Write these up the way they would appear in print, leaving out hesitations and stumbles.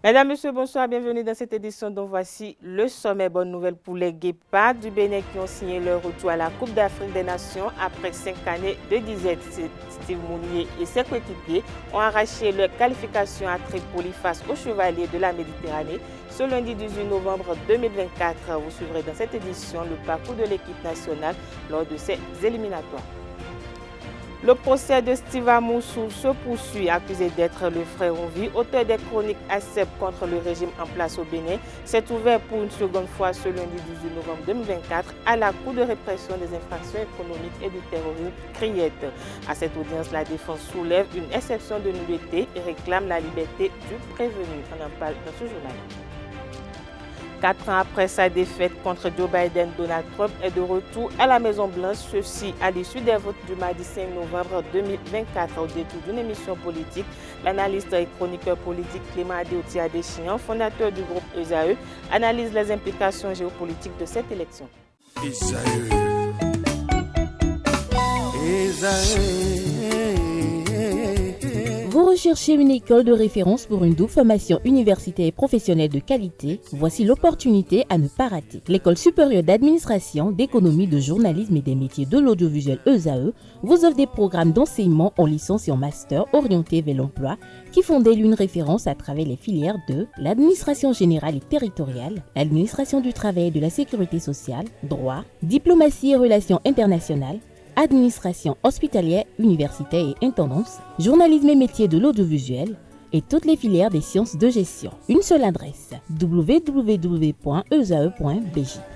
Mesdames, Messieurs, bonsoir, bienvenue dans cette édition dont voici le sommet. Bonne nouvelle pour les Guépards du Bénin qui ont signé leur retour à la Coupe d'Afrique des Nations après 5 années de disette. Steve Mounier et ses coéquipiers ont arraché leur qualification à Tripoli face aux Chevaliers de la Méditerranée ce lundi 18 novembre 2024. Vous suivrez dans cette édition le parcours de l'équipe nationale lors de ces éliminatoires. Le procès de Steve Amoussou se poursuit, accusé d'être le frère Onvi, auteur des chroniques ASEP contre le régime en place au Bénin, s'est ouvert pour une seconde fois ce lundi 18 novembre 2024 à la Cour de répression des infractions économiques et du terrorisme CRIET. À cette audience, la défense soulève une exception de nullité et réclame la liberté du prévenu. On en parle dans ce journal. 4 ans après sa défaite contre Joe Biden, Donald Trump est de retour à la Maison-Blanche, ceci à l'issue des votes du mardi 5 novembre 2024. Au détour d'une émission politique, l'analyste et chroniqueur politique Clément Adeoti Adéchian, fondateur du groupe ESAE, analyse les implications géopolitiques de cette élection. Vous recherchez une école de référence pour une double formation universitaire et professionnelle de qualité? Voici l'opportunité à ne pas rater. L'École supérieure d'administration, d'économie, de journalisme et des métiers de l'audiovisuel ESAE vous offre des programmes d'enseignement en licence et en master orientés vers l'emploi qui font d'elle une référence à travers les filières de l'administration générale et territoriale, l'administration du travail et de la sécurité sociale, droit, diplomatie et relations internationales, administration hospitalière, universitaire et intendance, journalisme et métiers de l'audiovisuel et toutes les filières des sciences de gestion. Une seule adresse, www.esae.bj.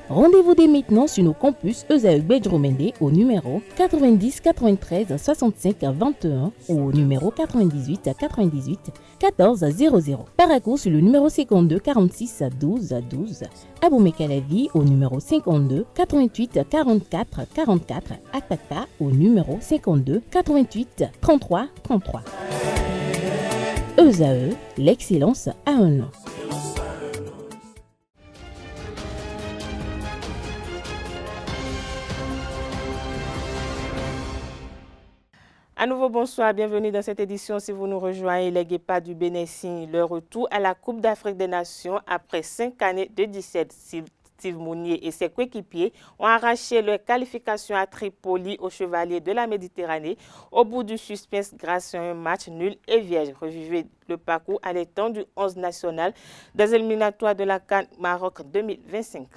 Rendez-vous dès maintenant sur nos campus ESAE Bedjromende au numéro 90 93 65 21 ou au numéro 98 98 14 00. Paracourt sur le numéro 52 46 12 12. Aboumé-Calavi au numéro 52 88 44 44. Akpaka au numéro 52 88 33 33. ESAE, l'excellence à un nom. À nouveau, bonsoir, bienvenue dans cette édition. Si vous nous rejoignez, les Guépards du Bénin signent leur retour à la Coupe d'Afrique des Nations après 5 années de disette. Steve Mounier et ses coéquipiers ont arraché leur qualification à Tripoli aux Chevaliers de la Méditerranée au bout du suspense grâce à un match nul et vierge. Revivez le parcours à l'étang du 11 national des éliminatoires de la CAN Maroc 2025.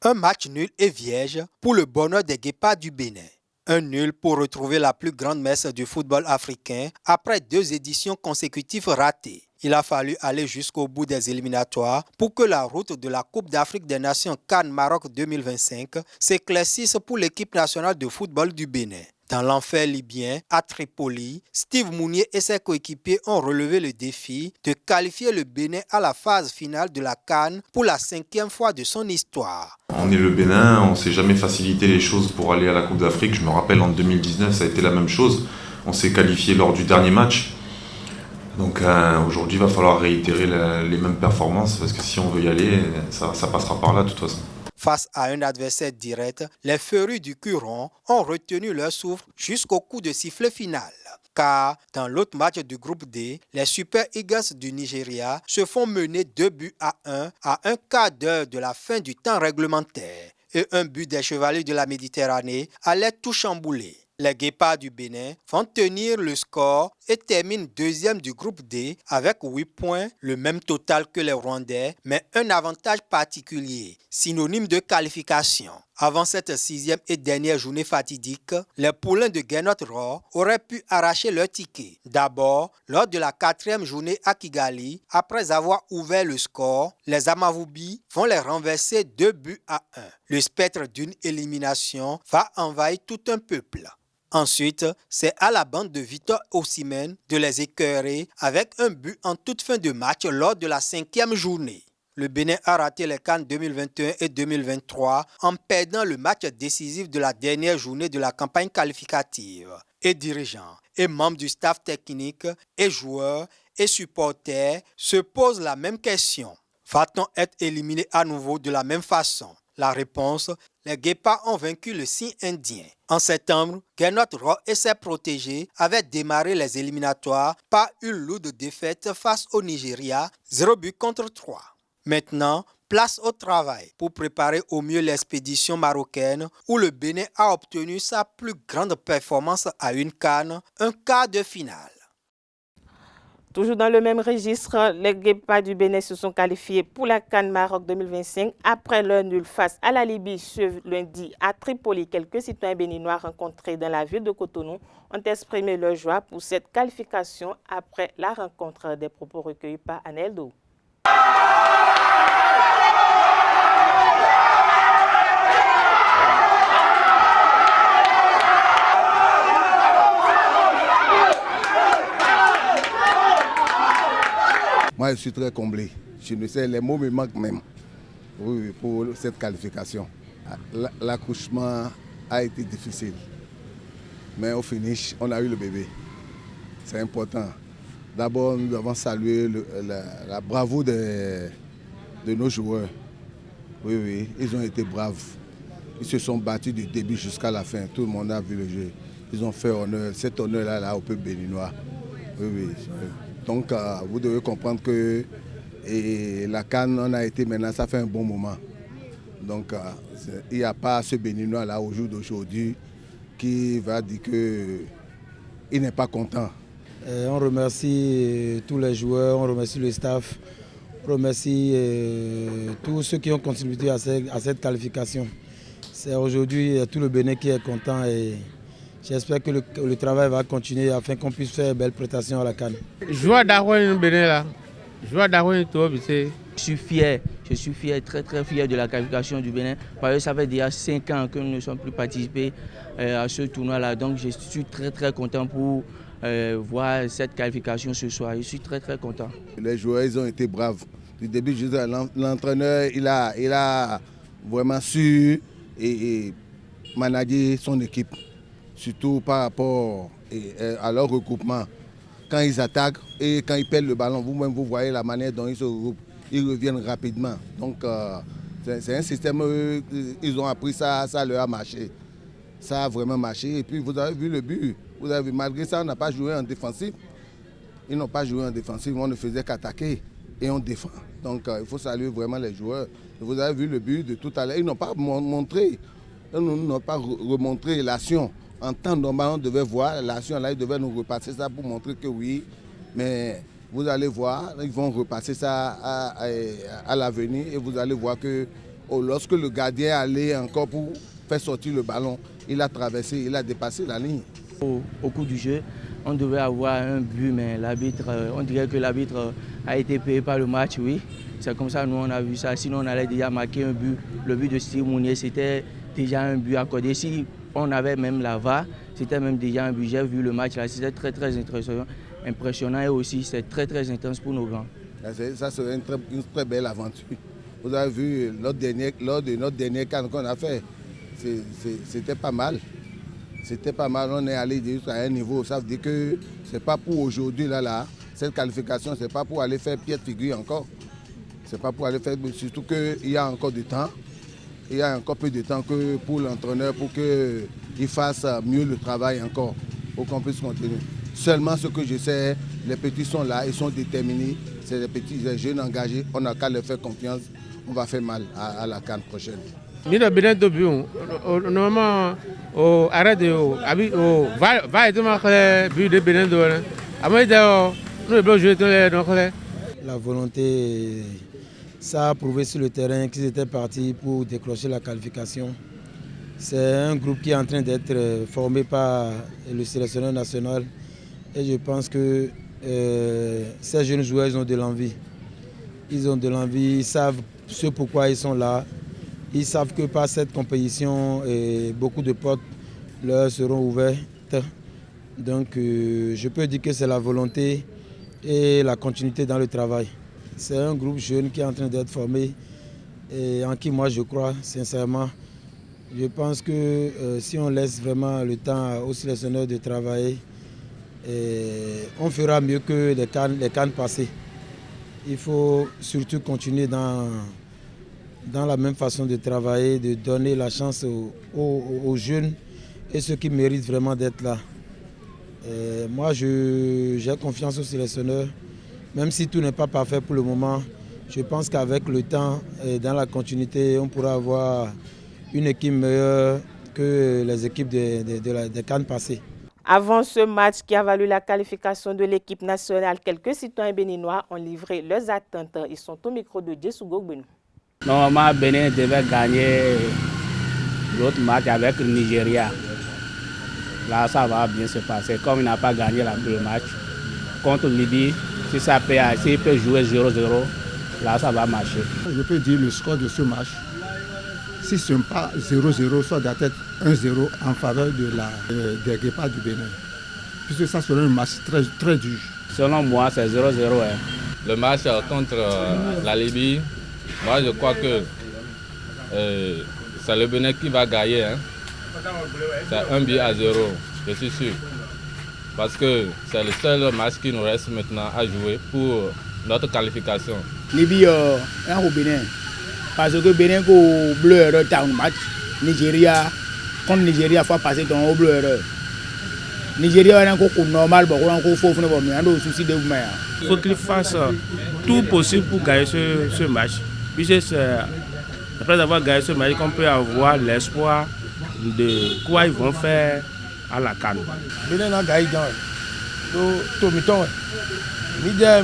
Un match nul et vierge pour le bonheur des Guépards du Bénin. Un nul pour retrouver la plus grande messe du football africain après 2 éditions consécutives ratées. Il a fallu aller jusqu'au bout des éliminatoires pour que la route de la Coupe d'Afrique des Nations CAN Maroc 2025 s'éclaircisse pour l'équipe nationale de football du Bénin. Dans l'enfer libyen, à Tripoli, Steve Mounier et ses coéquipiers ont relevé le défi de qualifier le Bénin à la phase finale de la CAN pour la 5e fois de son histoire. On est le Bénin, on ne s'est jamais facilité les choses pour aller à la Coupe d'Afrique. Je me rappelle en 2019, ça a été la même chose. On s'est qualifié lors du dernier match. Donc aujourd'hui, il va falloir réitérer les mêmes performances parce que si on veut y aller, ça passera par là de toute façon. Face à un adversaire direct, les férus du Curon ont retenu leur souffle jusqu'au coup de sifflet final. Car dans l'autre match du groupe D, les Super Eagles du Nigeria se font mener 2-1 à un quart d'heure de la fin du temps réglementaire. Et un but des Chevaliers de la Méditerranée allait tout chambouler. Les Guépards du Bénin vont tenir le score et terminent 2e du groupe D avec 8 points, le même total que les Rwandais, mais un avantage particulier, synonyme de qualification. Avant cette 6e et dernière journée fatidique, les poulains de Gernot Rohr auraient pu arracher leur ticket. D'abord, lors de la 4e journée à Kigali, après avoir ouvert le score, les Amavubi vont les renverser 2-1. Le spectre d'une élimination va envahir tout un peuple. Ensuite, c'est à la bande de Victor Osimhen de les écœurer avec un but en toute fin de match lors de la 5e journée. Le Bénin a raté les CAN 2021 et 2023 en perdant le match décisif de la dernière journée de la campagne qualificative. Et dirigeants, et membres du staff technique, et joueurs, et supporters se posent la même question. Va-t-on être éliminé à nouveau de la même façon? La réponse, les Guépards ont vaincu le signe indien. En septembre, Gernot Rohr et ses protégés avaient démarré les éliminatoires par une lourde défaite face au Nigeria, 0-3. Maintenant, place au travail pour préparer au mieux l'expédition marocaine où le Bénin a obtenu sa plus grande performance à une CAN, un quart de finale. Toujours dans le même registre, les Guépards du Bénin se sont qualifiés pour la CAN Maroc 2025 après leur nul face à la Libye ce lundi à Tripoli. Quelques citoyens béninois rencontrés dans la ville de Cotonou ont exprimé leur joie pour cette qualification après la rencontre. Des propos recueillis par Aneldo. Moi, je suis très comblé. Je ne sais, les mots me manquent même pour cette qualification. L'accouchement a été difficile, mais au finish, on a eu le bébé. C'est important. D'abord, nous devons saluer la bravoure de nos joueurs. Oui, ils ont été braves. Ils se sont battus du début jusqu'à la fin. Tout le monde a vu le jeu. Ils ont fait honneur, cet honneur-là au peuple béninois. Oui. Donc, vous devez comprendre que la CAN, on a été maintenant, ça fait un bon moment. Donc, il n'y a pas ce Béninois-là au jour d'aujourd'hui qui va dire qu'il n'est pas content. On remercie tous les joueurs, on remercie le staff, on remercie tous ceux qui ont contribué à cette qualification. C'est aujourd'hui tout le Bénin qui est content et j'espère que le travail va continuer afin qu'on puisse faire une belle prestation à la CAN. Je suis fier, très fier de la qualification du Bénin parce que ça fait déjà 5 ans que nous ne sommes plus participés à ce tournoi-là. Donc je suis très content pour voir cette qualification ce soir. Je suis très content. Les joueurs ils ont été braves. Du début, l'entraîneur il a vraiment su et manager son équipe. Surtout par rapport à leur regroupement. Quand ils attaquent et quand ils perdent le ballon, vous-même vous voyez la manière dont ils se regroupent, ils reviennent rapidement. Donc c'est un système, ils ont appris ça leur a marché. Ça a vraiment marché. Et puis vous avez vu le but, vous avez vu, malgré ça on n'a pas joué en défensif. Ils n'ont pas joué en défensif, on ne faisait qu'attaquer et on défend. Donc il faut saluer vraiment les joueurs. Vous avez vu le but de tout à l'heure, ils n'ont pas montré, ils n'ont pas remontré l'action. En temps normal, on devait voir l'action là, ils devaient nous repasser ça pour montrer que oui. Mais vous allez voir, ils vont repasser ça à l'avenir et vous allez voir que lorsque le gardien allait encore pour faire sortir le ballon, il a traversé, il a dépassé la ligne. Au cours du jeu, on devait avoir un but, mais l'arbitre, on dirait que l'arbitre a été payé par le match, oui. C'est comme ça, nous on a vu ça. Sinon, on allait déjà marquer un but. Le but de Steve Mounier, c'était déjà un but accordé. Si on avait même la VAR, c'était même déjà un but. J'ai vu le match là, c'était très impressionnant et aussi c'est très intense pour nos grands. Ça serait une très belle aventure. Vous avez vu lors de notre dernier CAN qu'on a fait, c'était pas mal. C'était pas mal, on est allé jusqu'à un niveau. Ça veut dire que c'est pas pour aujourd'hui là, cette qualification, c'est pas pour aller faire pied de figure encore. C'est pas pour aller faire, surtout qu'il y a encore du temps. Il y a encore plus de temps que pour l'entraîneur pour qu'il fasse mieux le travail encore, pour qu'on puisse continuer. Seulement ce que je sais, les petits sont là, ils sont déterminés, c'est les petits, les jeunes engagés, on n'a qu'à leur faire confiance, on va faire mal à la CAN prochaine. Normalement, arrête La volonté, ça a prouvé sur le terrain qu'ils étaient partis pour décrocher la qualification. C'est un groupe qui est en train d'être formé par le sélectionneur national et je pense que ces jeunes joueurs ils ont de l'envie. Ils ont de l'envie, ils savent ce pourquoi ils sont là. Ils savent que par cette compétition, beaucoup de portes leur seront ouvertes. Donc je peux dire que c'est la volonté et la continuité dans le travail. C'est un groupe jeune qui est en train d'être formé et en qui moi je crois sincèrement. Je pense que si on laisse vraiment le temps aux sélectionneurs de travailler, on fera mieux que les CAN passés. Il faut surtout continuer dans dans la même façon de travailler, de donner la chance aux jeunes et ceux qui méritent vraiment d'être là. Moi, j'ai confiance aux sélectionneurs, même si tout n'est pas parfait pour le moment. Je pense qu'avec le temps et dans la continuité, on pourra avoir une équipe meilleure que les équipes des CAN passées. Avant ce match qui a valu la qualification de l'équipe nationale, quelques citoyens béninois ont livré leurs attentes. Ils sont au micro de Djessougo Benou. Normalement, Bénin devait gagner l'autre match avec le Nigeria. Là, ça va bien se passer. Comme il n'a pas gagné le match contre Libye, si ça peut jouer 0-0, là, ça va marcher. Je peux dire le score de ce match. Si ce n'est pas 0-0, soit d'être 1-0 en faveur des Guépards du Bénin. Puisque ça serait un match très, très dur. Selon moi, c'est 0-0. Le match contre la Libye, moi je crois que c'est le Bénin qui va gagner. C'est 1-0, je suis sûr. Parce que c'est le seul match qui nous reste maintenant à jouer pour notre qualification. Libye est au Bénin. Parce que Bénin est bleu erreur dans le match. Nigeria, contre Nigeria, il faut passer dans le bleu erreur. Nigeria est encore normal, il faut un souci de vous. Il faut qu'il fasse tout possible pour gagner ce match. Puisque après avoir gagné ce match, on peut avoir l'espoir de quoi ils vont faire à la CAN. Bénin a gagné dans le temps. Maintenant,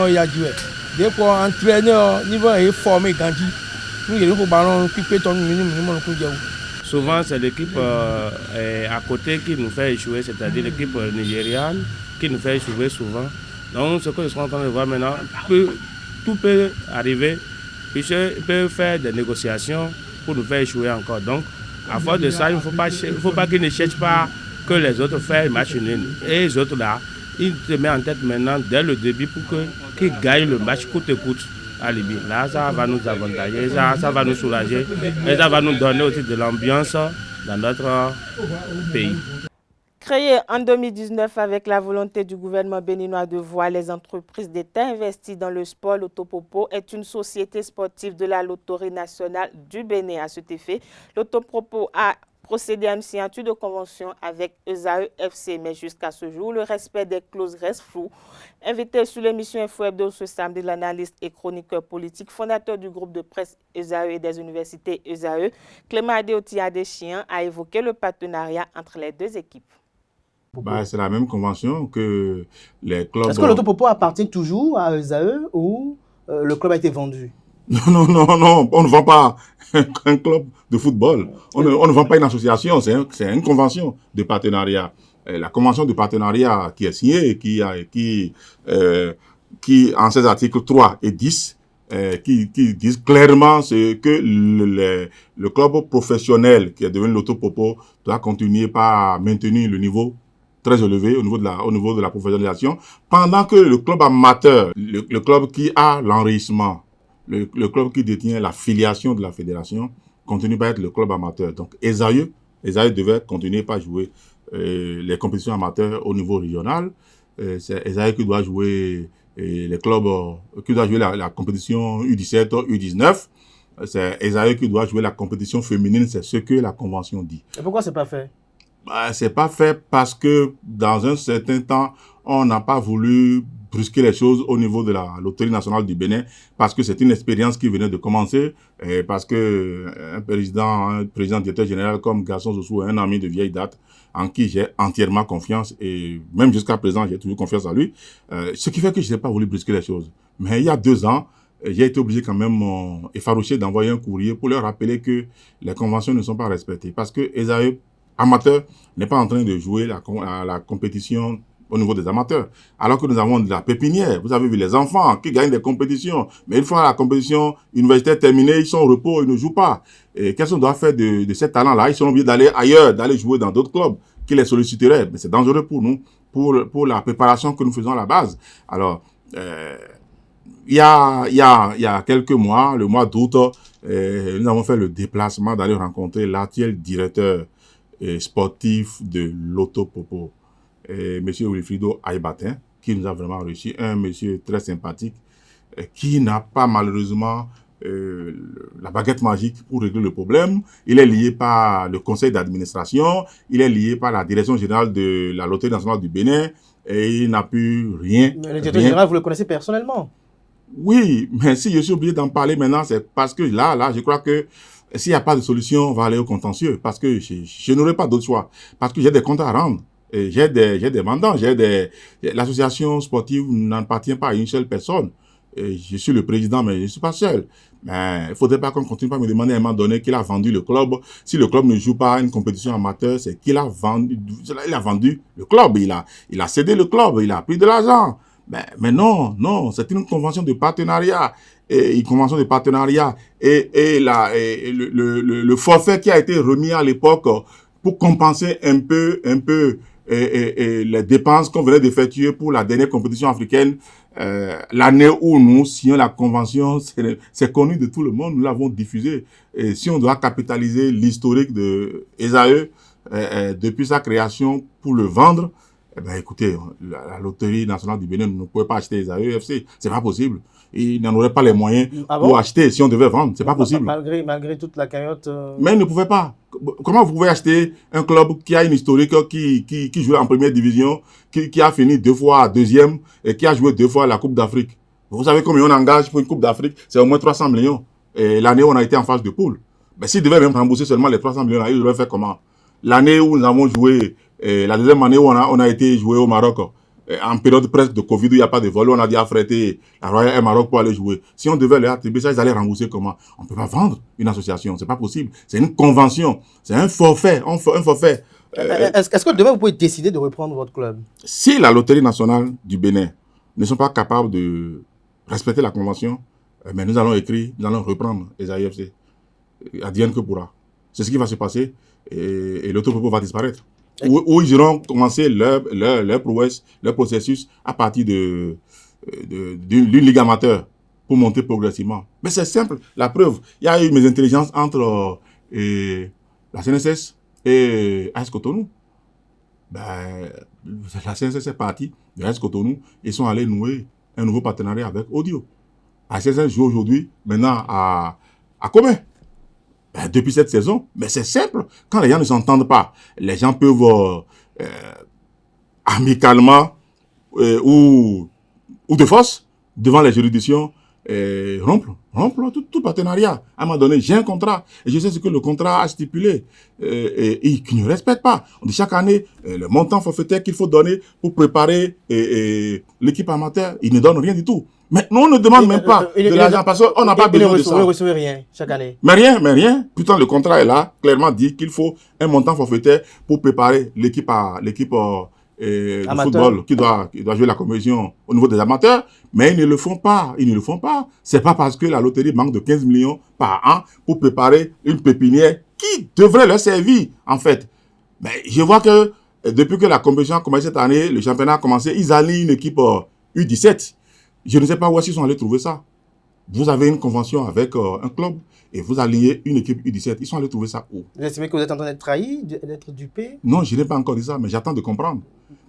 il y a joué. Des fois, entraîneur, niveau est formé, Gandhi. Nous, il y a un ballon qui peut tomber. Souvent, c'est l'équipe à côté qui nous fait échouer, c'est-à-dire l'équipe nigériane qui nous fait échouer souvent. Donc, ce que nous sommes en train de voir maintenant, tout peut arriver, puisqu'ils peuvent faire des négociations pour nous faire échouer encore. Donc, à force de ça, il ne faut pas qu'ils ne cherchent pas que les autres fassent un match nul. Et les autres là, ils se mettent en tête maintenant, dès le début, pour qu'ils gagnent le match coûte que coûte à Libye. Là, ça va nous avantager, ça va nous soulager et ça va nous donner aussi de l'ambiance dans notre pays. Créé en 2019 avec la volonté du gouvernement béninois de voir les entreprises d'État investies dans le sport, l'Autopopo est une société sportive de la loterie nationale du Bénin. À cet effet, l'Autopopo a procédé à une signature de convention avec ESAE FC, mais jusqu'à ce jour, le respect des clauses reste flou. Invité sur l'émission Info Hebdo ce samedi, l'analyste et chroniqueur politique, fondateur du groupe de presse ESAE et des universités ESAE, Clément Adeoti Adéchian a évoqué le partenariat entre les deux équipes. C'est la même convention que les clubs. Est-ce que l'Autopopo appartient toujours à ESAE ou le club a été vendu? Non, on ne vend pas un club de football. On ne vend pas une association, c'est une convention de partenariat. La convention de partenariat qui est signée, qui en ses articles 3 et 10, qui disent clairement que le club professionnel qui est devenu l'Autopopo doit continuer par maintenir le niveau très élevé au niveau de la professionnalisation, pendant que le club amateur, le club qui a l'enregistrement, le club qui détient la filiation de la fédération, continue par être le club amateur. Donc ESAE devait continuer par jouer les compétitions amateurs au niveau régional. C'est ESAE qui doit jouer les clubs, qui doit jouer la compétition U17, U19. C'est ESAE qui doit jouer la compétition féminine, c'est ce que la convention dit. Et pourquoi c'est pas fait? C'est pas fait parce que dans un certain temps, on n'a pas voulu brusquer les choses au niveau de la loterie nationale du Bénin, parce que c'est une expérience qui venait de commencer, et parce que un président directeur général comme Gaston Zossou est un ami de vieille date en qui j'ai entièrement confiance, et même jusqu'à présent j'ai toujours confiance en lui, ce qui fait que je n'ai pas voulu brusquer les choses. Mais il y a 2 ans, j'ai été obligé quand même effarouché d'envoyer un courrier pour leur rappeler que les conventions ne sont pas respectées, parce que ESAE amateur n'est pas en train de jouer la compétition au niveau des amateurs. Alors que nous avons de la pépinière. Vous avez vu les enfants qui gagnent des compétitions. Mais une fois la compétition universitaire terminée, ils sont au repos, ils ne jouent pas. Et qu'est-ce qu'on doit faire de ces talents-là? Ils sont obligés d'aller ailleurs, d'aller jouer dans d'autres clubs qui les solliciteraient. Mais c'est dangereux pour nous, pour la préparation que nous faisons à la base. Alors, il y a quelques mois, le mois d'août, nous avons fait le déplacement d'aller rencontrer l'actuel directeur sportif de l'Autopopo, M. Wilfrido Aïbatin, qui nous a vraiment reçus, un monsieur très sympathique, qui n'a pas malheureusement la baguette magique pour régler le problème. Il est lié par le conseil d'administration, il est lié par la direction générale de la Loterie nationale du Bénin, et il n'a pu rien. Mais le directeur général, vous le connaissez personnellement? Oui, mais si je suis obligé d'en parler maintenant, c'est parce que là, je crois que s'il n'y a pas de solution, on va aller au contentieux, parce que je n'aurai pas d'autre choix, parce que j'ai des comptes à rendre. J'ai des mandants, l'association sportive n'appartient pas à une seule personne. Je suis le président, mais je ne suis pas seul. Mais il ne faudrait pas qu'on continue à me demander à un moment donné qu'il a vendu le club. Si le club ne joue pas une compétition amateur, c'est qu'il a vendu le club. Il a cédé le club, il a pris de l'argent. Mais non, c'est une convention de partenariat. Et le forfait qui a été remis à l'époque pour compenser un peu les dépenses qu'on venait d'effectuer pour la dernière compétition africaine, l'année où nous signons la convention, c'est connu de tout le monde, nous l'avons diffusé. Et si on doit capitaliser l'historique de Esaü depuis sa création pour le vendre, écoutez, la Loterie nationale du Bénin ne pouvait pas acheter Esaü FC, c'est pas possible. Il n'en aurait pas les moyens pour acheter si on devait vendre, c'est pas possible. Malgré toute la cagnotte. Mais il ne pouvait pas. Comment vous pouvez acheter un club qui a une historique, qui jouait en première division, qui a fini 2 fois deuxième et qui a joué 2 fois la Coupe d'Afrique? Vous savez combien on engage pour une Coupe d'Afrique? C'est au moins 300 millions. Et l'année où on a été en phase de poule. S'il devait même rembourser seulement les 300 millions, il devait faire comment? L'année où nous avons joué, la deuxième année où on a été joué au Maroc, en période presque de Covid où il n'y a pas de vol, on a dû affréter la Royal Air Maroc pour aller jouer. Si on devait leur attribuer ça, ils allaient rembourser comment? On ne peut pas vendre une association, c'est pas possible. C'est une convention, c'est un forfait, Est-ce que demain vous pouvez décider de reprendre votre club? Si la Loterie nationale du Bénin ne sont pas capables de respecter la convention, mais nous allons reprendre les AIFC. Advienne que pourra. C'est ce qui va se passer et l'autopropo va disparaître. Où ils iront commencer leur prouesse, leur processus à partir d'une ligue amateur pour monter progressivement. Mais c'est simple, la preuve. Il y a eu mes intelligences entre la CNSS et AS Cotonou. La CNSS est partie de AS Cotonou. Ils sont allés nouer un nouveau partenariat avec Audio. La CNSS joue aujourd'hui maintenant à Comé. Depuis cette saison, mais c'est simple. Quand les gens ne s'entendent pas, les gens peuvent amicalement ou de force devant les juridictions rompre tout partenariat. À un moment donné, j'ai un contrat et je sais ce que le contrat a stipulé et qui ne respecte pas. On dit chaque année le montant forfaitaire qu'il faut donner pour préparer l'équipe amateur, il ne donne rien du tout. Mais nous, on ne demande même pas de l'argent parce qu'on n'a pas besoin de ça. Vous ne recevez rien chaque année. Mais rien. Pourtant, le contrat est là, clairement dit qu'il faut un montant forfaitaire pour préparer l'équipe de football qui doit jouer la compétition au niveau des amateurs. Mais ils ne le font pas. C'est pas parce que la loterie manque de 15 millions par an pour préparer une pépinière qui devrait leur servir, en fait. Mais je vois que depuis que la compétition a commencé cette année, le championnat a commencé, ils allient une équipe U17. Je ne sais pas où est-ce qu'ils sont allés trouver ça. Vous avez une convention avec un club et vous alliez une équipe U17. Ils sont allés trouver ça où? Vous estimez que vous êtes en train d'être trahi, d'être dupé? Non, je n'ai pas encore dit ça, mais j'attends de comprendre.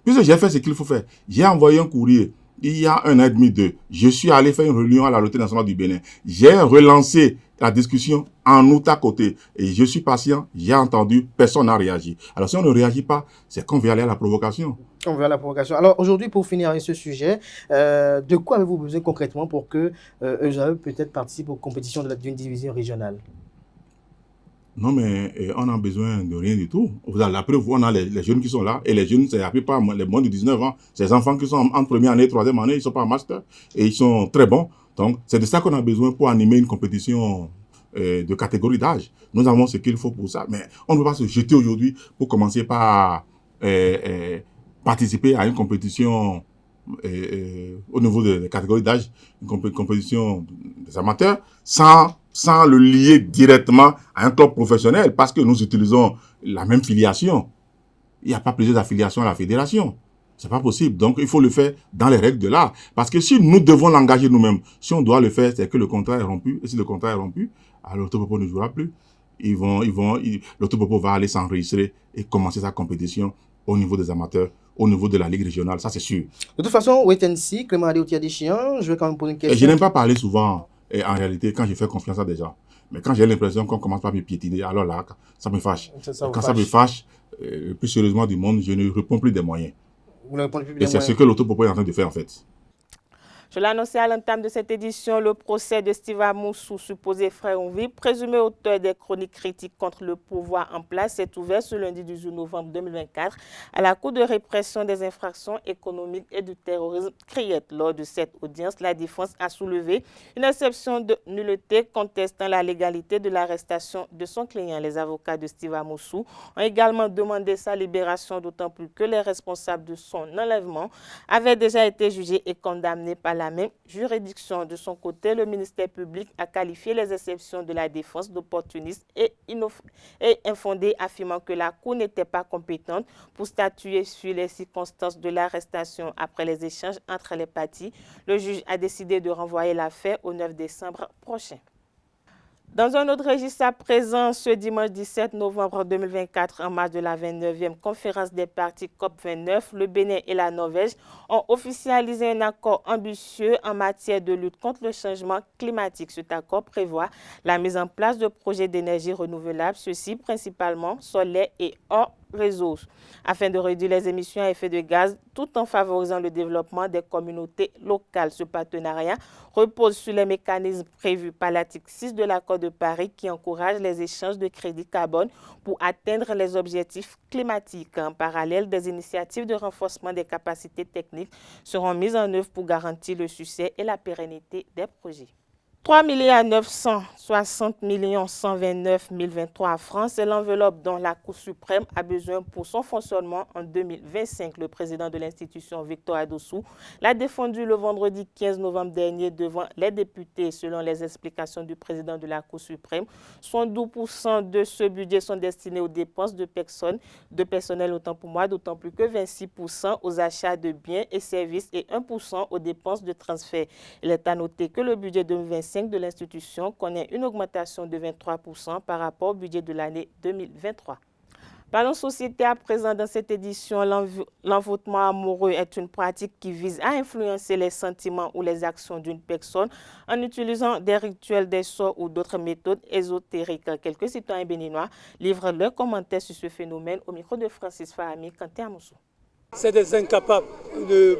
Puisque j'ai fait ce qu'il faut faire. J'ai envoyé un courrier il y a 1 an et demi, 2. Je suis allé faire une réunion à la Loterie nationale du Bénin. J'ai relancé la discussion en août à côté. Et je suis patient, j'ai entendu, personne n'a réagi. Alors si on ne réagit pas, c'est qu'on va aller à la provocation. On va à la provocation. Alors aujourd'hui, pour finir avec ce sujet, de quoi avez-vous besoin concrètement pour que Esaü peut-être participe aux compétitions d'une division régionale? Non, mais on a besoin de rien du tout. Vous avez la preuve, on a les jeunes qui sont là. Et les jeunes, c'est la plupart les moins de 19 ans. Ces enfants qui sont en première année, troisième année, ils ne sont pas en master. Et ils sont très bons. Donc, c'est de ça qu'on a besoin pour animer une compétition de catégorie d'âge. Nous avons ce qu'il faut pour ça. Mais on ne peut pas se jeter aujourd'hui pour commencer par participer à une compétition au niveau des catégories d'âge, une compétition des amateurs, sans le lier directement à un club professionnel, parce que nous utilisons la même filiation. Il n'y a pas plusieurs affiliations à la fédération. C'est pas possible. Donc, il faut le faire dans les règles de l'art. Parce que si nous devons l'engager nous-mêmes, si on doit le faire, c'est que le contrat est rompu. Et si le contrat est rompu, alors l'autopropo ne jouera plus. L'autopropo va aller s'enregistrer et commencer sa compétition au niveau des amateurs, au niveau de la Ligue régionale, ça c'est sûr. De toute façon, wait and see, Clément Adéotia-Deschamps, je vais quand même poser une question. Et je n'aime pas parler souvent, et en réalité, quand je fais confiance à des gens. Mais quand j'ai l'impression qu'on commence par me piétiner, alors là, ça me fâche. Ça me fâche, le plus sérieusement du monde, je ne réponds plus des moyens. Vous ne répondez plus des moyens. Et c'est ce que l'autopropos est en train de faire en fait. Je l'annonçais à l'entame de cette édition, le procès de Steve Amoussou, supposé frère Onvi, présumé auteur des chroniques critiques contre le pouvoir en place, est ouvert ce lundi 18 novembre 2024 à la Cour de répression des infractions économiques et du terrorisme Criette. Lors de cette audience, la défense a soulevé une exception de nullité contestant la légalité de l'arrestation de son client. Les avocats de Steve Amoussou ont également demandé sa libération, d'autant plus que les responsables de son enlèvement avaient déjà été jugés et condamnés par la même juridiction. De son côté, le ministère public a qualifié les exceptions de la défense d'opportunistes et infondées, affirmant que la Cour n'était pas compétente pour statuer sur les circonstances de l'arrestation. Après les échanges entre les parties, le juge a décidé de renvoyer l'affaire au 9 décembre prochain. Dans un autre registre à présent, ce dimanche 17 novembre 2024, en marge de la 29e conférence des partis COP29, le Bénin et la Norvège ont officialisé un accord ambitieux en matière de lutte contre le changement climatique. Cet accord prévoit la mise en place de projets d'énergie renouvelable, ceux-ci principalement solaires et hors réseau, afin de réduire les émissions à effet de gaz tout en favorisant le développement des communautés locales. Ce partenariat repose sur les mécanismes prévus par l'article 6 de l'accord de Paris qui encourage les échanges de crédits carbone pour atteindre les objectifs climatiques. En parallèle, des initiatives de renforcement des capacités techniques seront mises en œuvre pour garantir le succès et la pérennité des projets. 3 960 129 023 francs, c'est l'enveloppe dont la Cour suprême a besoin pour son fonctionnement en 2025. Le président de l'institution, Victor Adossou, l'a défendu le vendredi 15 novembre dernier devant les députés. Selon les explications du président de la Cour suprême, 72% de ce budget sont destinés aux dépenses de personnel, autant pour moi, d'autant plus que 26% aux achats de biens et services et 1% aux dépenses de transfert. Il est à noter que le budget 2025 de l'institution connaît une augmentation de 23% par rapport au budget de l'année 2023. Parlons société à présent. Dans cette édition, l'envoûtement amoureux est une pratique qui vise à influencer les sentiments ou les actions d'une personne en utilisant des rituels, des sorts ou d'autres méthodes ésotériques. Quelques citoyens béninois livrent leurs commentaires sur ce phénomène au micro de Francis Fahami Kanté Amoussou. C'est des incapables. Il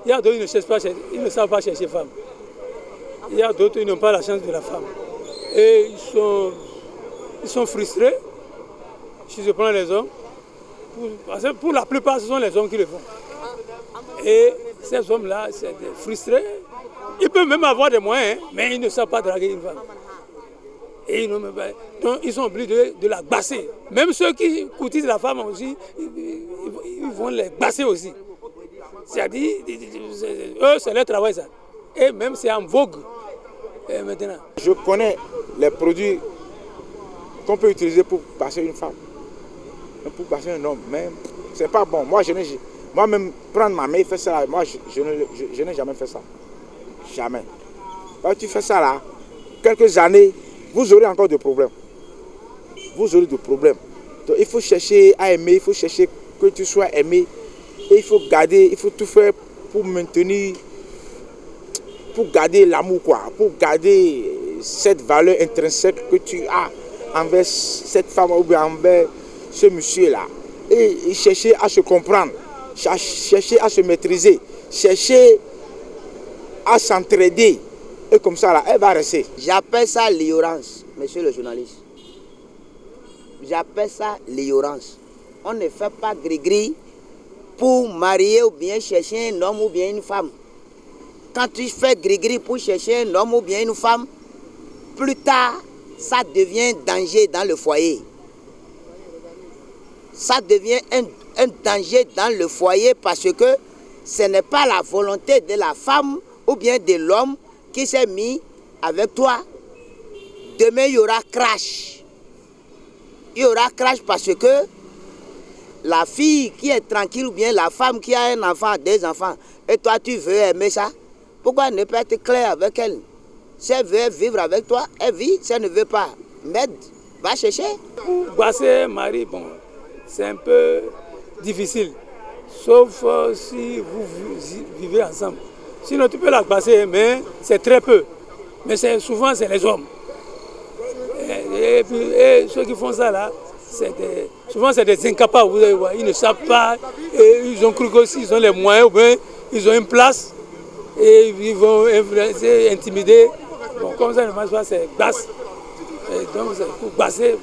y a d'autres qui ne cherchent pas, ils ne savent pas chercher femme. Il y a d'autres qui n'ont pas la chance de la femme. Et ils sont frustrés. Si je prends les hommes, parce que pour la plupart, ce sont les hommes qui le font. Et ces hommes-là, c'est des frustrés. Ils peuvent même avoir des moyens, mais ils ne savent pas draguer une femme. Et donc, ils sont obligés de la basser. Même ceux qui courtisent la femme aussi, ils vont les basser aussi. C'est-à-dire, eux, c'est leur travail, ça. Et même c'est en vogue. Et maintenant. Je connais les produits qu'on peut utiliser pour passer une femme, pour passer un homme, mais c'est pas bon. Moi-même, prendre ma main et faire ça, moi, je n'ai jamais fait ça. Jamais. Quand tu fais ça là, quelques années, vous aurez encore des problèmes. Vous aurez des problèmes. Donc il faut chercher à aimer, il faut chercher que tu sois aimé. Et il faut garder, il faut tout faire pour maintenir, pour garder l'amour, quoi, pour garder cette valeur intrinsèque que tu as envers cette femme ou bien envers ce monsieur-là. Et chercher à se comprendre, chercher à se maîtriser, chercher à s'entraider. Et comme ça, là, elle va rester. J'appelle ça l'ignorance, monsieur le journaliste. J'appelle ça l'ignorance. On ne fait pas gris-gris pour marier ou bien chercher un homme ou bien une femme. Quand tu fais gris-gris pour chercher un homme ou bien une femme, plus tard, ça devient un danger dans le foyer. Ça devient un danger dans le foyer parce que ce n'est pas la volonté de la femme ou bien de l'homme qui s'est mis avec toi. Demain, il y aura crash. Il y aura crash parce que la fille qui est tranquille ou bien la femme qui a un enfant, deux enfants, et toi tu veux aimer ça, pourquoi ne pas être clair avec elle? Si elle veut vivre avec toi, elle vit. Si elle ne veut pas, m'aide, va chercher. Pour passer mari, bon, c'est un peu difficile. sauf si vous vivez ensemble. Sinon, tu peux la passer, mais c'est très peu. Mais souvent, c'est les hommes. Et ceux qui font ça là, souvent c'est des incapables, vous allez voir. Ils ne savent pas, et ils ont cru qu'ils ont les moyens, ou bien ils ont une place, et ils vont influencer, intimider. Bon, comme ça, ne marche pas, c'est basse. Et donc, c'est pour basser.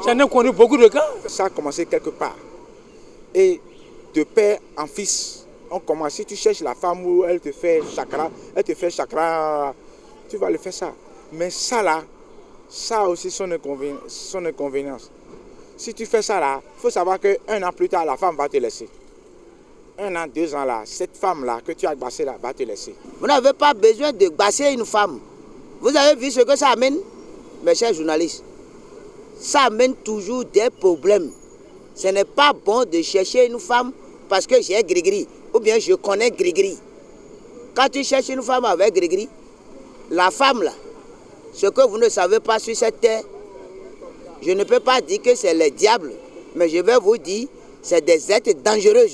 J'en ai connu beaucoup de cas. Ça a commencé quelque part. Et de père en fils, on commence. Si tu cherches la femme où elle te fait chakra, tu vas le faire ça. Mais ça là, ça a aussi son inconvénience. Si tu fais ça là, il faut savoir qu'un an plus tard, la femme va te laisser. 1 an, 2 ans là, cette femme là que tu as bassée là va te laisser. Vous n'avez pas besoin de basser une femme. Vous avez vu ce que ça amène, mes chers journalistes? Ça amène toujours des problèmes. Ce n'est pas bon de chercher une femme parce que j'ai gris-gris ou bien je connais gris-gris. Quand tu cherches une femme avec gris-gris, la femme là, ce que vous ne savez pas sur cette terre, je ne peux pas dire que c'est les diables, mais je vais vous dire, c'est des êtres dangereux.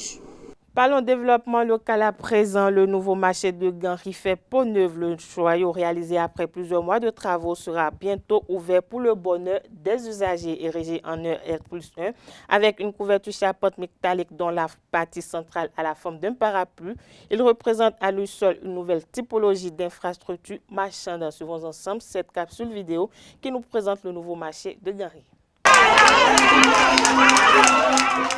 Parlons développement local à présent. Le nouveau marché de Ganri fait peau neuve. Le joyau réalisé après plusieurs mois de travaux sera bientôt ouvert pour le bonheur des usagers, érigé en R+1 avec une couverture charpente métallique dont la partie centrale a la forme d'un parapluie. Il représente à lui seul une nouvelle typologie d'infrastructure marchande. Suivons ensemble cette capsule vidéo qui nous présente le nouveau marché de Ganri.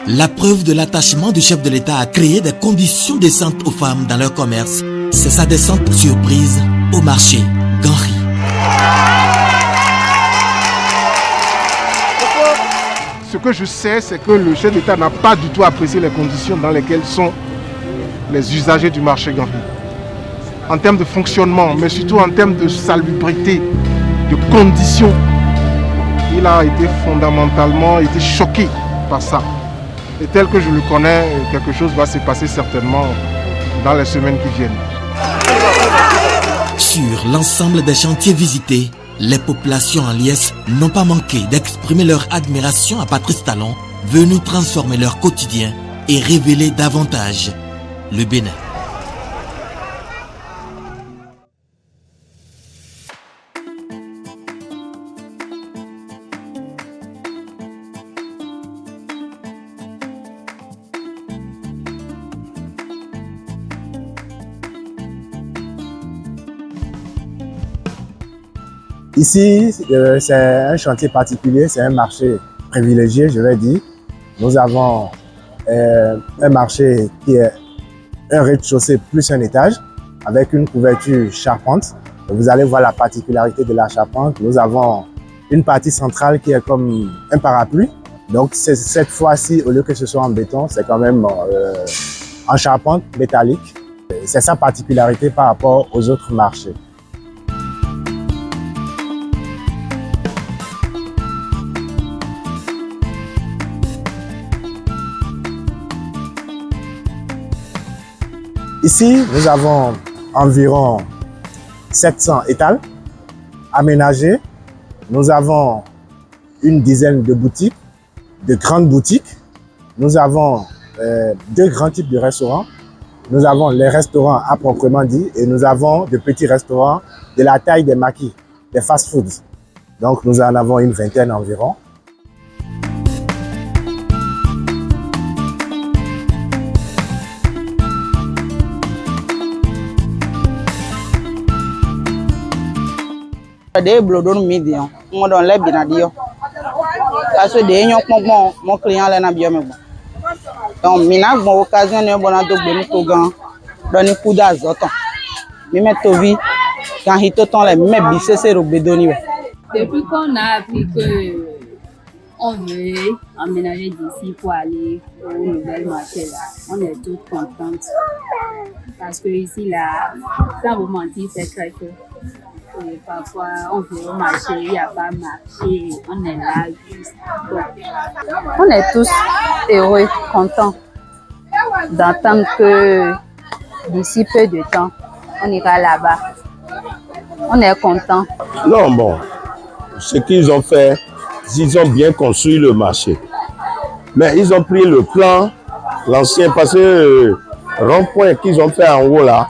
La preuve de l'attachement du chef de l'État à créer des conditions décentes aux femmes dans leur commerce, c'est sa descente surprise au marché Ganri. Ce que je sais, c'est que le chef d'État n'a pas du tout apprécié les conditions dans lesquelles sont les usagers du marché Ganri. En termes de fonctionnement, mais surtout en termes de salubrité, de conditions. Il a été fondamentalement choqué par ça. Et tel que je le connais, quelque chose va se passer certainement dans les semaines qui viennent. Sur l'ensemble des chantiers visités, les populations en liesse n'ont pas manqué d'exprimer leur admiration à Patrice Talon, venu transformer leur quotidien et révéler davantage le Bénin. Ici, c'est un chantier particulier, c'est un marché privilégié, je vais dire. Nous avons un marché qui est un rez-de-chaussée plus un étage, avec une couverture charpente. Vous allez voir la particularité de la charpente. Nous avons une partie centrale qui est comme un parapluie. Donc cette fois-ci, au lieu que ce soit en béton, c'est quand même en charpente métallique. C'est sa particularité par rapport aux autres marchés. Ici, nous avons environ 700 étals aménagés. Nous avons une dizaine de boutiques, de grandes boutiques. Nous avons 2 grands types de restaurants. Nous avons les restaurants à proprement dit et nous avons de petits restaurants de la taille des maquis, des fast-foods. Donc nous en avons une vingtaine environ. Des blodons midi, on donne les binadio. Parce que des gens mon client là n'a bien mais bon. Donc mina bon occasion ne bon à double tout grand donner coup d'azote. Mais mettre vie quand il te tend les mais bisser c'est au bédoni. Depuis qu'on a appris que on veut emménager d'ici pour aller au nouvel marché là, on est toutes contentes parce que ici là, sans vous mentir, c'est très peu. Et parfois, on vient au marché, il n'y a pas marché, on est là juste. On est tous heureux, contents d'entendre que d'ici peu de temps, on ira là-bas. On est contents. Non, bon, ce qu'ils ont fait, ils ont bien construit le marché. Mais ils ont pris le plan l'ancien, parce que rond-point qu'ils ont fait en haut là,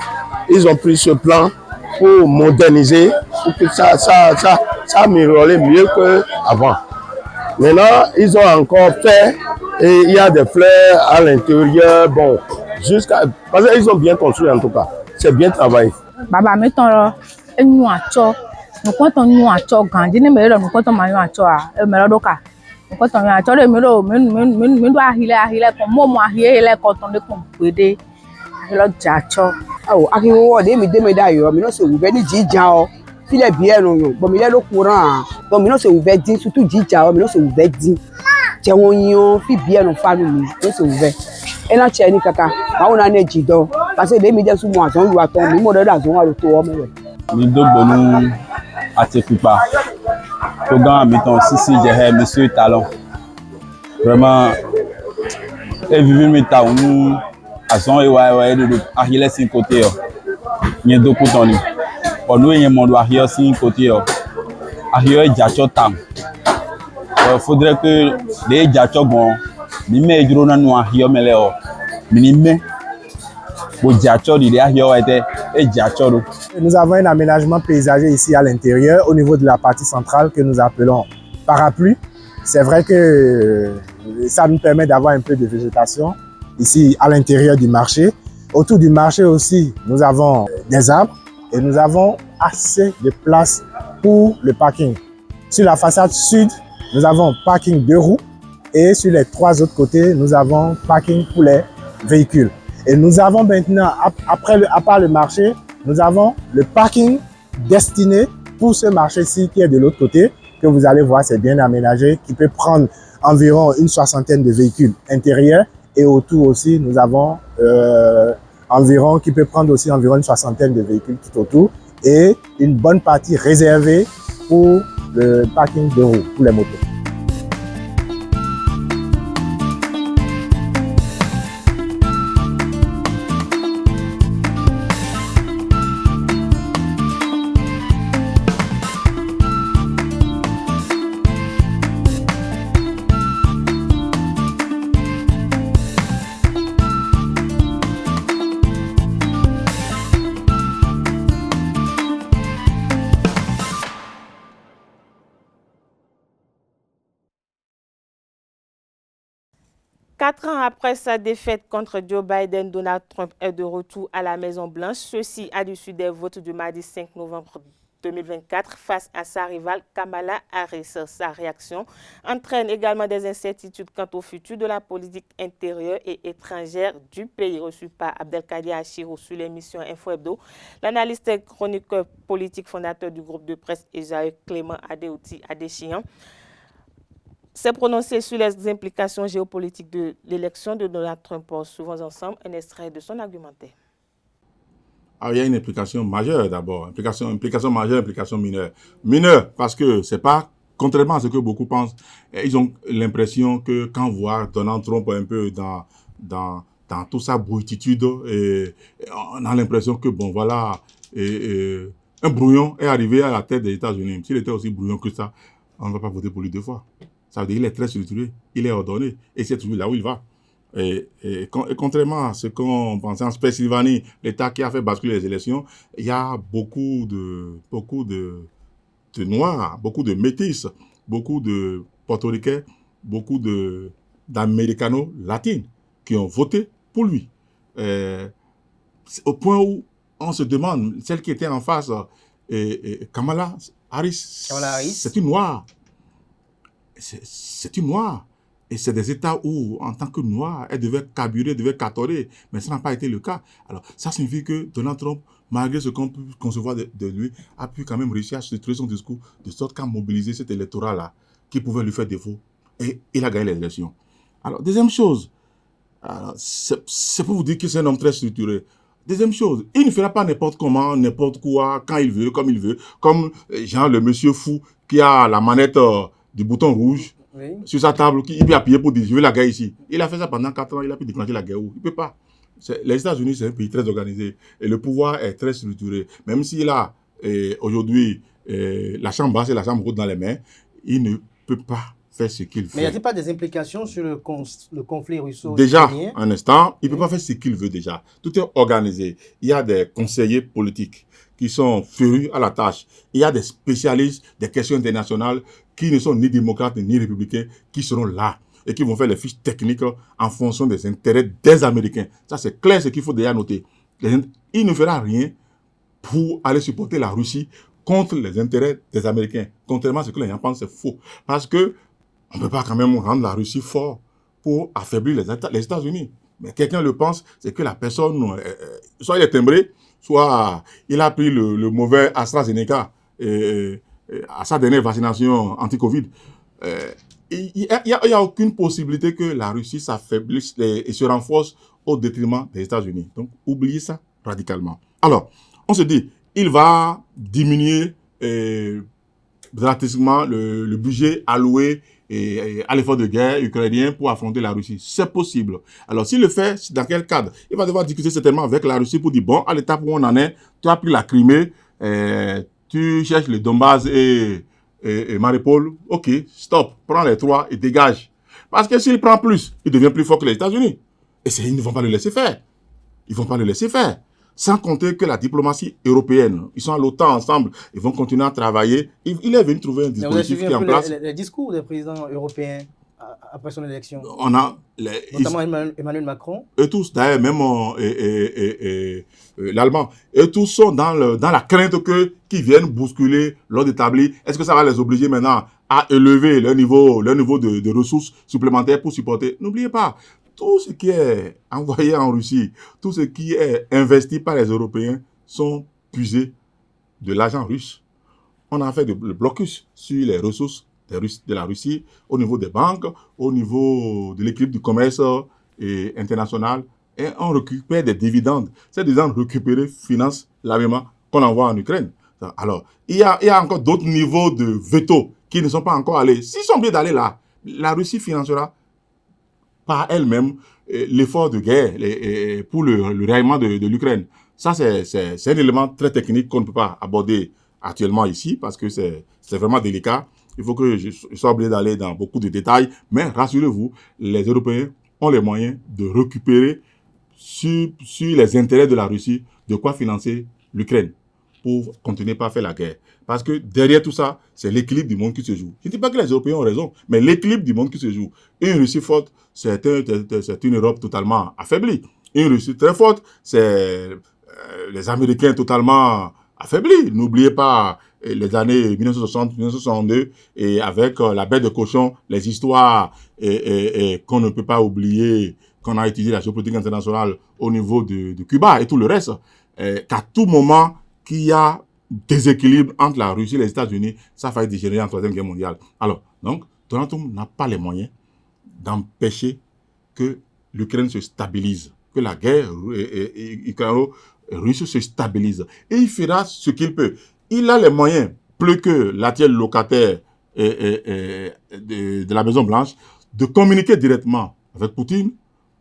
ils ont pris ce plan pour moderniser, pour que ça améliore mieux qu'avant. Maintenant, ils ont encore fait, et il y a des fleurs à l'intérieur, bon, parce qu'ils ont bien construit en tout cas, c'est bien travaillé. Baba mettons nous acho, nous comptons nous acho gandi ne mero nous comptons mayo acho a mero doka. Nous comptons acho le mero men do ahile ko mo ahile ko ton de kon pede. Ahile jacho. Oh, aki wo de mi da yo, mi no se we ni jija o. File bien no yo, bo mi le lo courant. Bo mi no se we din surtout jija o, mi no se we din. Je won yon fi bien no family, no se we. E na che ni kaka, ma wona ne jido. Parce que de mi de sou mo azon lu aton, mi mo de azon wa lo to o me. Ni do bonu Atepipa. Programme mettons si j'ai monsieur Talon. Vraiment et vivre mi ta nous azon e wa de ahile sin côté yo. Ni do kutoni. Onu yen mo do ahile sin côté yo. Ahile jacho tam. Faudrait que les jacho bon ni me juro na no ahile mele o. Minime Nous avons un aménagement paysager ici à l'intérieur, au niveau de la partie centrale que nous appelons parapluie. C'est vrai que ça nous permet d'avoir un peu de végétation ici à l'intérieur du marché. Autour du marché aussi, nous avons des arbres et nous avons assez de place pour le parking. Sur la façade sud, nous avons parking 2 roues et sur les 3 autres côtés, nous avons parking pour les véhicules. Et nous avons maintenant, à part le marché, nous avons le parking destiné pour ce marché-ci qui est de l'autre côté, que vous allez voir, c'est bien aménagé, qui peut prendre environ une 60aine de véhicules intérieurs. Et autour aussi, nous avons qui peut prendre aussi environ une 60aine de véhicules tout autour. Et une bonne partie réservée pour le parking de roues, pour les motos. Quatre ans après sa défaite contre Joe Biden, Donald Trump est de retour à la Maison-Blanche. Ceci à l'issue des votes du mardi 5 novembre 2024 face à sa rivale Kamala Harris. Sa réaction entraîne également des incertitudes quant au futur de la politique intérieure et étrangère du pays. Reçu par Abdelkader Achirou sur l'émission Info Hebdo, l'analyste et chroniqueur politique fondateur du groupe de presse Esaü Clément Adéouti Adéchian s'est prononcé sur les implications géopolitiques de l'élection de Donald Trump. Souvent ensemble, un extrait de son argumentaire. Alors, il y a une implication majeure d'abord, implication majeure, implication mineure. Mineure parce que c'est pas, contrairement à ce que beaucoup pensent, ils ont l'impression que quand on voit Donald Trump un peu dans toute sa bruititude, on a l'impression que bon voilà, un brouillon est arrivé à la tête des États-Unis. S'il était aussi brouillon que ça, on ne va pas voter pour lui 2 fois. Ça veut dire qu'il est très structuré, il est ordonné, et c'est toujours là où il va. Et contrairement à ce qu'on pensait en Pennsylvanie, l'État qui a fait basculer les élections, il y a beaucoup de Noirs, beaucoup de Métis, beaucoup de Portoricains, beaucoup d'Américanos latines qui ont voté pour lui. Au point où on se demande, celle qui était en face, Kamala Harris, c'est une Noire. C'est une Noire. Et c'est des États où, en tant que Noire, elle devait carburer, devait catorer. Mais ça n'a pas été le cas. Alors, ça signifie que Donald Trump, malgré ce qu'on peut concevoir de lui, a pu quand même réussir à structurer son discours de sorte qu'à mobiliser cet électorat-là qui pouvait lui faire défaut. Et il a gagné les élections. Alors, deuxième chose, c'est pour vous dire que c'est un homme très structuré. Deuxième chose, il ne fera pas n'importe comment, n'importe quoi, quand il veut, comme il veut. Comme genre le monsieur fou qui a la manette du bouton rouge sur sa table, il peut appuyer pour dire je veux la guerre ici. Il a fait ça pendant 4 ans, il a pu déclencher la guerre où? Il ne peut pas. Les États-Unis, c'est un pays très organisé et le pouvoir est très structuré. Même s'il a aujourd'hui la chambre basse et la chambre haute dans les mains, il ne peut pas fait ce qu'il fait. Mais y a-t-il pas des implications sur le conflit russo-ukrainien? Déjà, un instant, il ne peut pas faire ce qu'il veut déjà. Tout est organisé. Il y a des conseillers politiques qui sont férus à la tâche. Il y a des spécialistes des questions internationales qui ne sont ni démocrates ni républicains qui seront là et qui vont faire les fiches techniques en fonction des intérêts des Américains. Ça, c'est clair, ce qu'il faut déjà noter. Il ne fera rien pour aller supporter la Russie contre les intérêts des Américains. Contrairement à ce que les gens pensent, c'est faux. Parce que on ne peut pas quand même rendre la Russie fort pour affaiblir les États-Unis. Mais quelqu'un le pense, c'est que la personne, soit il est timbré, soit il a pris le mauvais AstraZeneca à sa dernière vaccination anti-Covid. Il n'y a aucune possibilité que la Russie s'affaiblisse et se renforce au détriment des États-Unis. Donc, oubliez ça radicalement. Alors, on se dit, il va diminuer drastiquement le budget alloué à l'effort de guerre ukrainien pour affronter la Russie. C'est possible. Alors, s'il le fait, dans quel cadre? Il va devoir discuter certainement avec la Russie pour dire, bon, à l'étape où on en est, tu as pris la Crimée, tu cherches le Donbass et Mariupol, ok, stop, prends les trois et dégage. Parce que s'il prend plus, il devient plus fort que les États-Unis. Et ils ne vont pas le laisser faire. Ils ne vont pas le laisser faire. Sans compter que la diplomatie européenne, ils sont à l'OTAN ensemble, ils vont continuer à travailler. Il est venu trouver un dispositif qui est en place. Les discours des présidents européens après son élection. On a notamment Emmanuel Macron. Et tous, d'ailleurs, même l'Allemand. Et tous sont dans la crainte qu'ils viennent bousculer l'ordre établi. Est-ce que ça va les obliger maintenant à élever leur niveau de ressources supplémentaires pour supporter? N'oubliez pas, tout ce qui est envoyé en Russie, tout ce qui est investi par les Européens sont puisés de l'argent russe. On a fait le blocus sur les ressources de la Russie au niveau des banques, au niveau de l'équilibre du commerce international, et on récupère des dividendes. Ces dividendes récupérés financent l'armement qu'on envoie en Ukraine. Alors, il y a encore d'autres niveaux de veto qui ne sont pas encore allés. S'ils sont obligés d'aller là, la Russie financera par elle-même l'effort de guerre pour le ralliement de l'Ukraine. Ça, c'est un élément très technique qu'on ne peut pas aborder actuellement ici parce que c'est vraiment délicat. Il faut que je sois obligé d'aller dans beaucoup de détails. Mais rassurez-vous, les Européens ont les moyens de récupérer sur les intérêts de la Russie de quoi financer l'Ukraine pour continuer pas à faire la guerre. Parce que derrière tout ça, c'est l'équilibre du monde qui se joue. Je ne dis pas que les Européens ont raison, mais l'équilibre du monde qui se joue. Une Russie forte, c'est une Europe totalement affaiblie. Une Russie très forte, c'est les Américains totalement affaiblis. N'oubliez pas les années 1960-1962 et avec la bête de cochon, les histoires qu'on ne peut pas oublier, qu'on a étudié la géopolitique internationale au niveau de Cuba et tout le reste. Qu'à tout moment qu'il y a déséquilibre entre la Russie et les États-Unis, ça va dégénérer en Troisième Guerre mondiale. Alors, donc, Donald Trump n'a pas les moyens d'empêcher que l'Ukraine se stabilise, que la guerre ukraino-russe se stabilise. Et il fera ce qu'il peut. Il a les moyens, plus que l'actuel locataire de la Maison-Blanche, de communiquer directement avec Poutine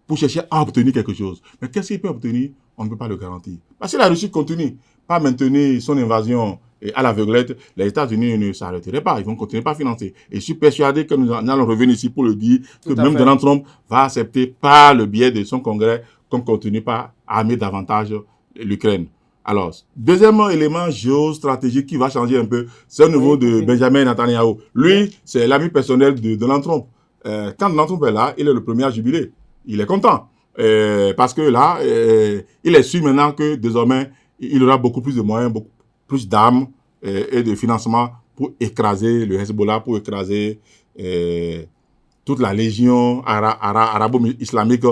pour chercher à obtenir quelque chose. Mais qu'est-ce qu'il peut obtenir? On ne peut pas le garantir. Parce que la Russie continue pas à maintenir son invasion à l'aveuglette, les États-Unis ne s'arrêteraient pas. Ils vont continuer à financer. Et je suis persuadé que nous allons revenir ici pour le dire, que même Donald Trump va accepter par le biais de son Congrès qu'on continue pas à armer davantage l'Ukraine. Alors, deuxième élément géostratégique qui va changer un peu, c'est au niveau de Benjamin Netanyahu. Lui, c'est l'ami personnel de Donald Trump. Quand Donald Trump est là, il est le premier à jubiler. Il est content. Parce que là, il est sûr maintenant que désormais, il aura beaucoup plus de moyens, beaucoup plus d'armes et de financement pour écraser le Hezbollah, pour écraser toute la légion arabo-islamique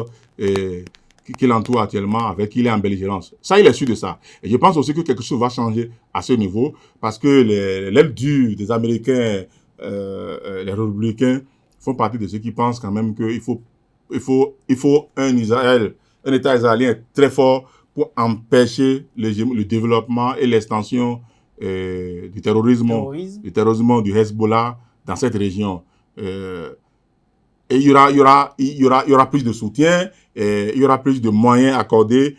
qui l'entoure actuellement, avec qui il est en belligérance. Ça, il est sûr de ça. Et je pense aussi que quelque chose va changer à ce niveau, parce que l'aile dure des Américains, les républicains, font partie de ceux qui pensent quand même qu'il faut un État israélien très fort pour empêcher le développement et l'extension du terrorisme, du Hezbollah dans cette région. Et il y aura plus de soutien, il y aura plus de moyens accordés,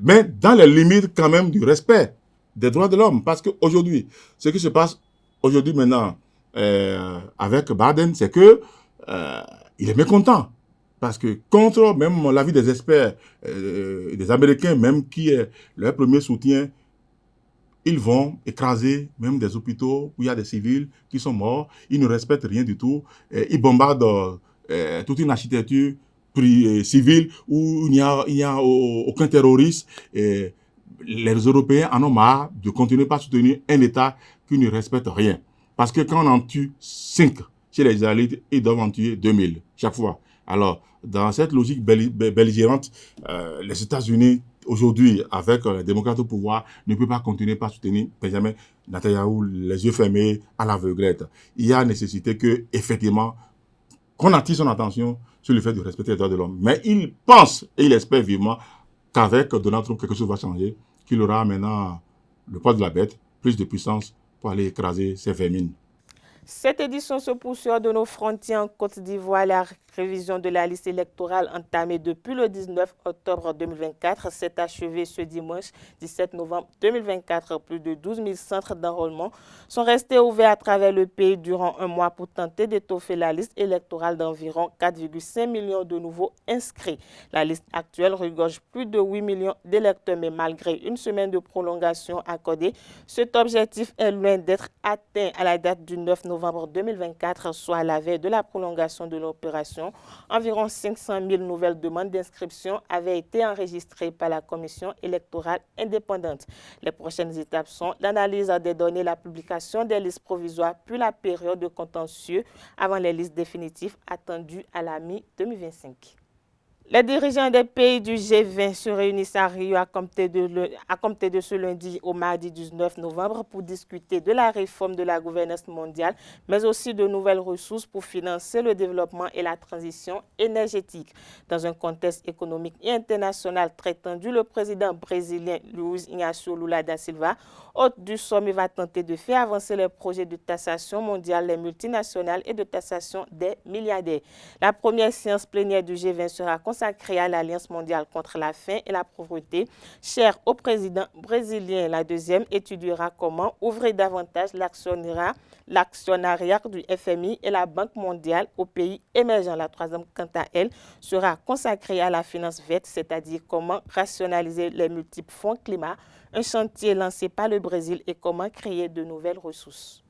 mais dans les limites quand même du respect des droits de l'homme. Parce qu'aujourd'hui, ce qui se passe aujourd'hui maintenant, avec Baden, c'est que il est mécontent. Parce que contre même l'avis des experts, des Américains, même qui est leur premier soutien, ils vont écraser même des hôpitaux où il y a des civils qui sont morts. Ils ne respectent rien du tout. Ils bombardent toute une architecture civile où il n'y a aucun terroriste. Les Européens en ont marre de continuer à soutenir un État qui ne respecte rien. Parce que quand on en tue 5 chez les Israélites, ils doivent en tuer 2000 chaque fois. Alors, dans cette logique belligérante, les États-Unis, aujourd'hui, avec les démocrates au pouvoir, ne peuvent pas continuer à soutenir Benjamin Netanyahou les yeux fermés à l'aveuglette. Il y a nécessité que, effectivement, qu'on attire son attention sur le fait de respecter les droits de l'homme. Mais il pense et il espère vivement qu'avec Donald Trump, quelque chose va changer, qu'il aura maintenant le poids de la bête, plus de puissance pour aller écraser ces vermines. Cette édition se poursuit de nos frontières en Côte d'Ivoire. La révision de la liste électorale entamée depuis le 19 octobre 2024 s'est achevée ce dimanche 17 novembre 2024. Plus de 12 000 centres d'enrôlement sont restés ouverts à travers le pays durant un mois pour tenter d'étoffer la liste électorale d'environ 4,5 millions de nouveaux inscrits. La liste actuelle regorge plus de 8 millions d'électeurs, mais malgré une semaine de prolongation accordée, cet objectif est loin d'être atteint à la date du 9 novembre 2024, soit à la veille de la prolongation de l'opération. Environ 500 000 nouvelles demandes d'inscription avaient été enregistrées par la Commission électorale indépendante. Les prochaines étapes sont l'analyse des données, la publication des listes provisoires, puis la période de contentieux avant les listes définitives attendues à la mi-2025. Les dirigeants des pays du G20 se réunissent à Rio à compter de ce lundi au mardi 19 novembre pour discuter de la réforme de la gouvernance mondiale, mais aussi de nouvelles ressources pour financer le développement et la transition énergétique. Dans un contexte économique et international très tendu, le président brésilien Luiz Inácio Lula da Silva, hôte du sommet, va tenter de faire avancer les projets de taxation mondiale, les multinationales et de taxation des milliardaires. La première séance plénière du G20 sera consacrée à l'Alliance mondiale contre la faim et la pauvreté, chère au président brésilien. La deuxième étudiera comment ouvrir davantage l'actionnariat du FMI et la Banque mondiale aux pays émergents. La troisième, quant à elle, sera consacrée à la finance verte, c'est-à-dire comment rationaliser les multiples fonds climat, un chantier lancé par le Brésil, et comment créer de nouvelles ressources.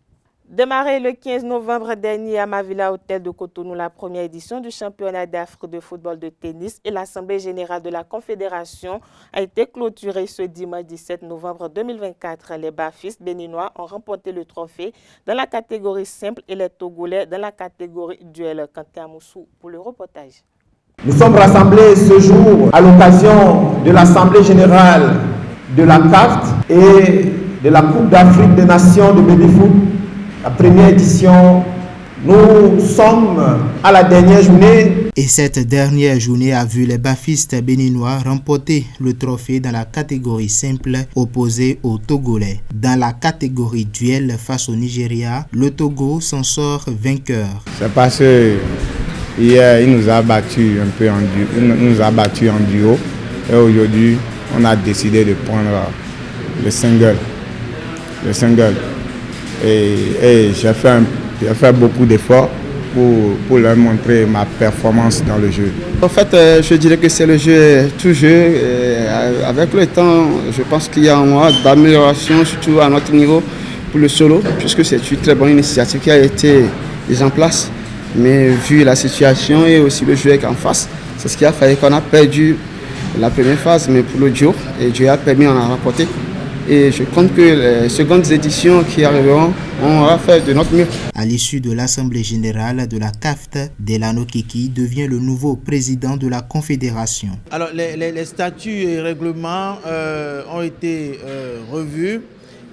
Démarré le 15 novembre dernier à Mavila Hôtel de Cotonou, la première édition du championnat d'Afrique de football de tennis et l'Assemblée générale de la Confédération a été clôturée ce dimanche 17 novembre 2024. Les Bafistes béninois ont remporté le trophée dans la catégorie simple et les Togolais dans la catégorie duel. Quentin Moussou pour le reportage. Nous sommes rassemblés ce jour à l'occasion de l'Assemblée générale de la CAF et de la Coupe d'Afrique des Nations de baby-foot. La première édition, nous sommes à la dernière journée. Et cette dernière journée a vu les Bafistes béninois remporter le trophée dans la catégorie simple opposé aux Togolais. Dans la catégorie duel face au Nigeria, le Togo s'en sort vainqueur. C'est parce que hier, il nous a battu un peu en duo. Et aujourd'hui, on a décidé de prendre le single. Et j'ai fait beaucoup d'efforts pour leur montrer ma performance dans le jeu. En fait, je dirais que c'est le jeu, tout jeu. Avec le temps, je pense qu'il y a un mois d'amélioration, surtout à notre niveau pour le solo, puisque c'est une très bonne initiative qui a été mise en place. Mais vu la situation et aussi le jeu en face, c'est ce qui a fait qu'on a perdu la première phase, mais pour le duo, et Dieu a permis d'en rapporter. Et je compte que les secondes éditions qui arriveront, on va faire de notre mieux. À l'issue de l'Assemblée générale de la CAFT, Delano Kiki devient le nouveau président de la Confédération. Alors les statuts et règlements ont été revus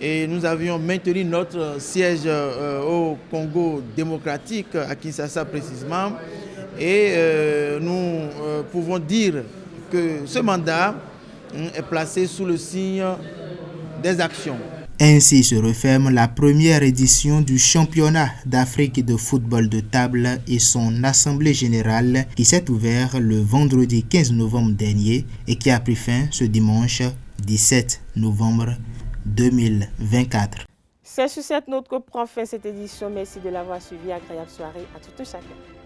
et nous avions maintenu notre siège au Congo démocratique, à Kinshasa précisément. Et nous pouvons dire que ce mandat est placé sous le signe des actions. Ainsi se referme la première édition du championnat d'Afrique de football de table et son assemblée générale qui s'est ouverte le vendredi 15 novembre dernier et qui a pris fin ce dimanche 17 novembre 2024. C'est sur cette note que prend fin cette édition. Merci de l'avoir suivi. Agréable soirée à tout chacun.